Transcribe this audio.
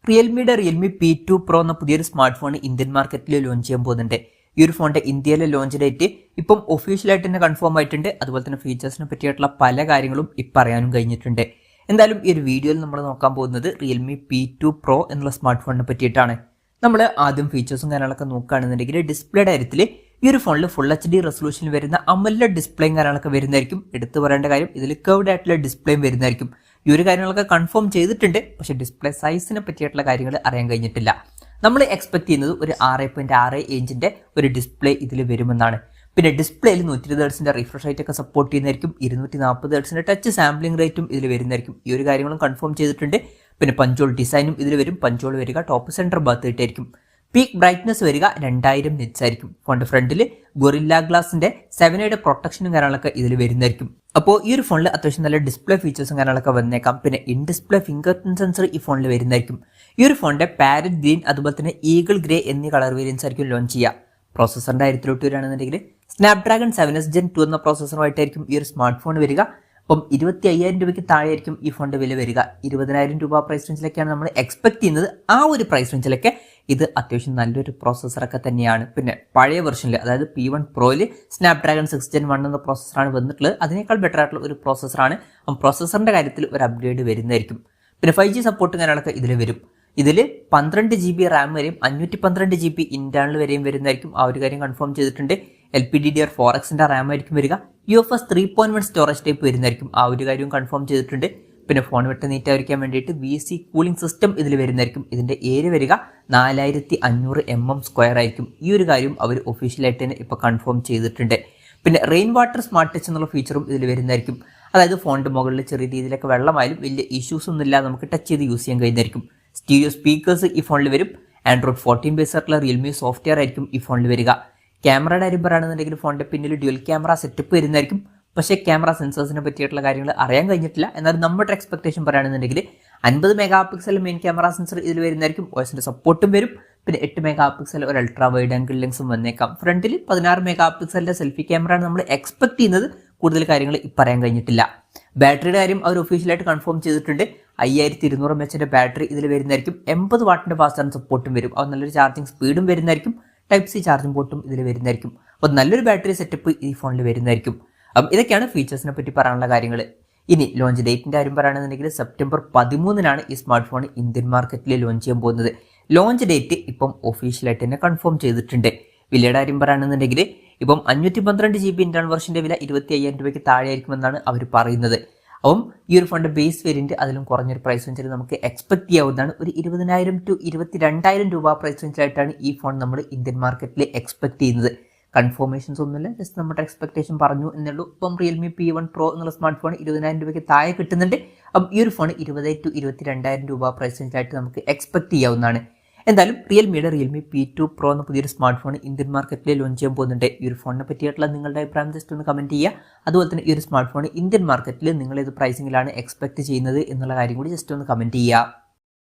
റിയൽമിയുടെ Realme P2 Pro എന്ന പുതിയൊരു smart phone Indian മാർക്കറ്റിൽ ലോഞ്ച് ചെയ്യാൻ പോകുന്നുണ്ട്. ഈ ഒരു ഫോണിന്റെ ഇന്ത്യയിലെ ലോഞ്ച് ഡേറ്റ് ഇപ്പം ഒഫീഷ്യലായിട്ട് തന്നെ കൺഫേം ആയിട്ടുണ്ട്. അതുപോലെ തന്നെ ഫീച്ചേഴ്സിനെ പറ്റിയിട്ടുള്ള പല കാര്യങ്ങളും ഇപ്പം അറിയാനും കഴിഞ്ഞിട്ടുണ്ട്. എന്തായാലും ഈ ഒരു വീഡിയോയിൽ നമ്മൾ നോക്കാൻ പോകുന്നത് റിയൽമി P2 Pro എന്നുള്ള സ്മാർട്ട് ഫോണിനെ പറ്റിയിട്ടാണ്. നമ്മൾ ആദ്യം ഫീച്ചേഴ്സും കാര്യങ്ങളൊക്കെ നോക്കുകയാണെന്നുണ്ടെങ്കിൽ ഡിസ്പ്ലേയുടെ കാര്യത്തിൽ ഈ ഒരു ഫോണിൽ ഫുൾ HD റെസൊല്യൂഷനിൽ വരുന്ന AMOLED ഡിസ്പ്ലേയും കാര്യങ്ങളൊക്കെ വരുന്നതായിരിക്കും. എടുത്തു പറയേണ്ട കാര്യം ഇതിൽ കർവ്ഡ് ആയിട്ടുള്ള ഡിസ്പ്ലേയും വരുന്നതായിരിക്കും. ഈ ഒരു കാര്യങ്ങളൊക്കെ കൺഫേം ചെയ്തിട്ടുണ്ട്. പക്ഷേ ഡിസ്പ്ലേ സൈസിനെ പറ്റിയിട്ടുള്ള കാര്യങ്ങൾ അറിയാൻ കഴിഞ്ഞിട്ടില്ല. നമ്മൾ എക്സ്പെക്ട് ചെയ്യുന്നത് ഒരു 6.6 ഇഞ്ചിന്റെ ഒരു ഡിസ്പ്ലേ ഇതിൽ വരുമെന്നാണ്. പിന്നെ ഡിസ്പ്ലേയിൽ 120 ഹെർട്സിന്റെ റിഫ്രഷ് റേറ്റ് ഒക്കെ സപ്പോർട്ട് ചെയ്യുന്നതായിരിക്കും. 240 ഹെർട്സിന്റെ ടച്ച് സാമ്പിളിംഗ് റേറ്റും ഇതിൽ വരുന്നതായിരിക്കും. ഈ ഒരു കാര്യങ്ങളും കൺഫേം ചെയ്തിട്ടുണ്ട്. പിന്നെ പഞ്ചോൾ ഡിസൈനും ഇതിൽ വരും. പഞ്ചോൾ വരിക ടോപ്പ് സെന്റർ ഭാഗത്ത് ആയിട്ടായിരിക്കും. പീക്ക് ബ്രൈറ്റ്നസ് വരിക 2000 നിറ്റ്സ് ആയിരിക്കും. ഫോണിന്റെ ഫ്രണ്ടിൽ ഗൊറില്ല ഗ്ലാസിന്റെ 7A പ്രൊട്ടക്ഷനും കാര്യങ്ങളൊക്കെ ഇതിൽ വരുന്നതായിരിക്കും. അപ്പോൾ ഈ ഒരു ഫോണിൽ അത്യാവശ്യം നല്ല ഡിസ്പ്ലേ ഫീച്ചേഴ്സും കാര്യങ്ങളൊക്കെ വന്നേക്കാം. പിന്നെ in display finger print sensor ഈ ഫോണിൽ വരുന്നതായിരിക്കും. ഈ ഒരു ഫോണിന്റെ പാരറ്റ് ഗ്രീൻ അതുപോലെ തന്നെ ഈഗിൾ ഗ്രേ എന്നീ കളർ വേരിയൻസ് ആയിരിക്കും ലോഞ്ച് ചെയ്യുക. പ്രോസസറിന്റെ കാര്യത്തിലോട്ട് വരികയാണെന്നുണ്ടെങ്കിൽ സ്നാപ്ഡ്രാഗൺ 7S Gen 2 എന്ന പ്രോസസറുമായിട്ടായിരിക്കും ഈ ഒരു സ്മാർട്ട് ഫോൺ വരിക. അപ്പം 25,000 രൂപയ്ക്ക് താഴെയായിരിക്കും ഈ ഫോണിന്റെ വില വരിക. 20,000 രൂപ പ്രൈസ് റേഞ്ചിലേക്കാണ് നമ്മൾ എക്സ്പെക്ട് ചെയ്യുന്നത്. ആ ഒരു പ്രൈസ് റേഞ്ചിലൊക്കെ ഇത് അത്യാവശ്യം നല്ലൊരു പ്രോസസ്സറൊക്കെ തന്നെയാണ്. പിന്നെ പഴയ വെർഷനിൽ അതായത് P1 Proയിൽ സ്നാപ്ഡ്രാഗൺ 6 Gen 1 എന്ന പ്രോസസ്സറാണ് വന്നിട്ടുള്ളത്. അതിനേക്കാൾ ബെറ്റർ ആയിട്ടുള്ള ഒരു പ്രോസസ്സറാണ്. അപ്പം പ്രോസസ്സറിന്റെ കാര്യത്തിൽ ഒരു അപ്ഗ്രേഡ് വരുന്നതായിരിക്കും. പിന്നെ 5G സപ്പോർട്ടും കാര്യങ്ങളൊക്കെ ഇതിൽ വരും. ഇതിൽ 12 GB റാം വരെയും 512 GB ഇന്റേണൽ വരെയും വരുന്നതായിരിക്കും. ആ ഒരു കാര്യം കൺഫേം ചെയ്തിട്ടുണ്ട്. LPDDR4Xന്റെ റാം ആയിരിക്കും വരിക. UFS 3.1 സ്റ്റോറേജ് ടൈപ്പ് വരുന്നതായിരിക്കും. ആ ഒരു കാര്യവും കൺഫേം ചെയ്തിട്ടുണ്ട്. പിന്നെ ഫോൺ വിട്ട് നീറ്റായിരിക്കാൻ വേണ്ടിയിട്ട് VC കൂളിംഗ് സിസ്റ്റം ഇതിൽ വരുന്നതായിരിക്കും. ഇതിന്റെ ഏരിയ വരിക 4500 mm² ആയിരിക്കും. ഈ ഒരു കാര്യം അവർ ഒഫീഷ്യലായിട്ട് തന്നെ ഇപ്പോൾ കൺഫേം ചെയ്തിട്ടുണ്ട്. പിന്നെ റെയിൻ വാട്ടർ സ്മാർട്ട് ടച്ച് എന്നുള്ള ഫീച്ചറും ഇതിൽ വരുന്നതായിരിക്കും. അതായത് ഫോണിന്റെ മുകളിൽ ചെറിയ രീതിയിലൊക്കെ വെള്ളമായാലും വലിയ ഇഷ്യൂസ് ഒന്നും ഇല്ലാതെ നമുക്ക് ടച്ച് ചെയ്ത് യൂസ് ചെയ്യാൻ കഴിയുന്നതായിരിക്കും. സ്റ്റീരിയോ സ്പീക്കേഴ്സ് ഈ ഫോണിൽ വരും. Android 14 ബേസ് ആയിട്ടുള്ള റിയൽമി സോഫ്റ്റ്വെയർ ആയിരിക്കും ഈ ഫോണിൽ വരിക. ക്യാമറയുടെ കാര്യം പറയുകയാണെന്നുണ്ടെങ്കിൽ ഫോണിന്റെ പിന്നിൽ ഡ്യുവൽ ക്യാമറ സെറ്റപ്പ് വരുന്നതായിരിക്കും. പക്ഷേ ക്യാമറ സെൻസേഴ്സിനെ പറ്റിയിട്ടുള്ള കാര്യങ്ങൾ അറിയാൻ കഴിഞ്ഞിട്ടില്ല. എന്നാൽ നമ്മുടെ എക്സ്പെക്ടേഷൻ പറയുകയാണെന്നുണ്ടെങ്കിൽ 50 മെഗാ മെയിൻ ക്യാമറ സെൻസർ ഇതിൽ വരുന്നതായിരിക്കും. OSന്റെ സപ്പോർട്ടും വരും. പിന്നെ 8 മെഗാ ഒരു അൾട്രാ വൈഡ് ആംഗിൾ ലെൻസും വന്നേക്കാം. ഫ്രണ്ടിൽ 16 മെഗാ സെൽഫി ക്യാമറ ആണ് നമ്മൾ എക്സ്പെക്ട് ചെയ്യുന്നത്. കൂടുതൽ കാര്യങ്ങൾ പറയാൻ കഴിഞ്ഞിട്ടില്ല. ബാറ്ററിയുടെ കാര്യം അവർ ഒഫീഷ്യലായിട്ട് കൺഫേം ചെയ്തിട്ടുണ്ട്. 5200 mAh ബാറ്ററി ഇതിൽ വരുന്നതായിരിക്കും. 80 വാട്ടിന്റെ ഫാസ്റ്റ് ചാർജ് സപ്പോർട്ടും വരും. അത് നല്ലൊരു ചാർജിങ് സ്പീഡും വരുന്നതായിരിക്കും. Type C ചാർജിംഗ് പോർട്ടും ഇതിൽ വരുന്നതായിരിക്കും. അപ്പോൾ നല്ലൊരു ബാറ്ററി സെറ്റപ്പ് ഈ ഫോണിൽ വരുന്നതായിരിക്കും. അപ്പം ഇതൊക്കെയാണ് ഫീച്ചേഴ്സിനെ പറ്റി പറയാനുള്ള കാര്യങ്ങൾ. ഇനി ലോഞ്ച് ഡേറ്റിന്റെ കാര്യം പറയുകയാണെന്നുണ്ടെങ്കിൽ സെപ്റ്റംബർ 13 ഈ സ്മാർട്ട് ഫോൺ ഇന്ത്യൻ മാർക്കറ്റിൽ ലോഞ്ച് ചെയ്യാൻ പോകുന്നത്. ലോഞ്ച് ഡേറ്റ് ഇപ്പം ഒഫീഷ്യലായിട്ട് തന്നെ കൺഫേം ചെയ്തിട്ടുണ്ട്. വിലയുടെ കാര്യം പറയുകയാണെന്നുണ്ടെങ്കിൽ ഇപ്പം 512 GB ഇന്റേണൽ വെർഷന്റെ വില 25,000 രൂപയ്ക്ക് താഴെയായിരിക്കുമെന്നാണ് അവർ പറയുന്നത്. അപ്പം ഈ ഒരു ഫോണിന്റെ ബേസ് വേരിയന്റ് അതിലും കുറഞ്ഞൊരു പ്രൈസ് റേഞ്ചിൽ നമുക്ക് എക്സ്പെക്ട് ചെയ്യാവുന്നതാണ്. ഒരു 20,000 to 22,000 രൂപ പ്രൈസ് റേഞ്ചിലായിട്ടാണ് ഈ ഫോൺ നമ്മൾ ഇന്ത്യൻ മാർക്കറ്റിൽ എക്സ്പെക്ട് ചെയ്യുന്നത്. കൺഫർമേഷൻസ് ഒന്നുമില്ല, ജസ്റ്റ് നമ്മുടെ എക്സ്പെക്ടേഷൻ പറഞ്ഞു എന്നുള്ളൂ. ഇപ്പം റിയൽമി P1 Pro എന്നുള്ള സ്മാർട്ട് ഫോൺ 20,000 രൂപയ്ക്ക് താഴെ കിട്ടുന്നുണ്ട്. അപ്പം ഈ ഒരു ഫോൺ 20,000 to 22,000 രൂപ പ്രൈസ് റേഞ്ചിലായിട്ട് നമുക്ക് എക്സ്പെക്ട് ചെയ്യാവുന്നതാണ്. എന്തായാലും റിയൽമി P2 Pro എന്ന പുതിയൊരു സ്മാർട്ട് ഫോൺ ഇന്ത്യൻ മാർക്കറ്റിൽ ലോഞ്ച് ചെയ്യാൻ പോകുന്നുണ്ട്. ഈ ഒരു ഫോണിനെ പറ്റിയിട്ടുള്ള നിങ്ങളുടെ അഭിപ്രായം ജസ്റ്റ് ഒന്ന് കമന്റ് ചെയ്യുക. അതുപോലെ തന്നെ ഈ ഒരു സ്മാർട്ട് ഫോൺ ഇന്ത്യൻ മാർക്കറ്റിൽ നിങ്ങൾ ഏത് പ്രൈസിങ്ങിലാണ് എക്സ്പെക്ട് ചെയ്യുന്നത് എന്നുള്ള കാര്യം കൂടി ജസ്റ്റ് ഒന്ന് കമന്റ് ചെയ്യുക.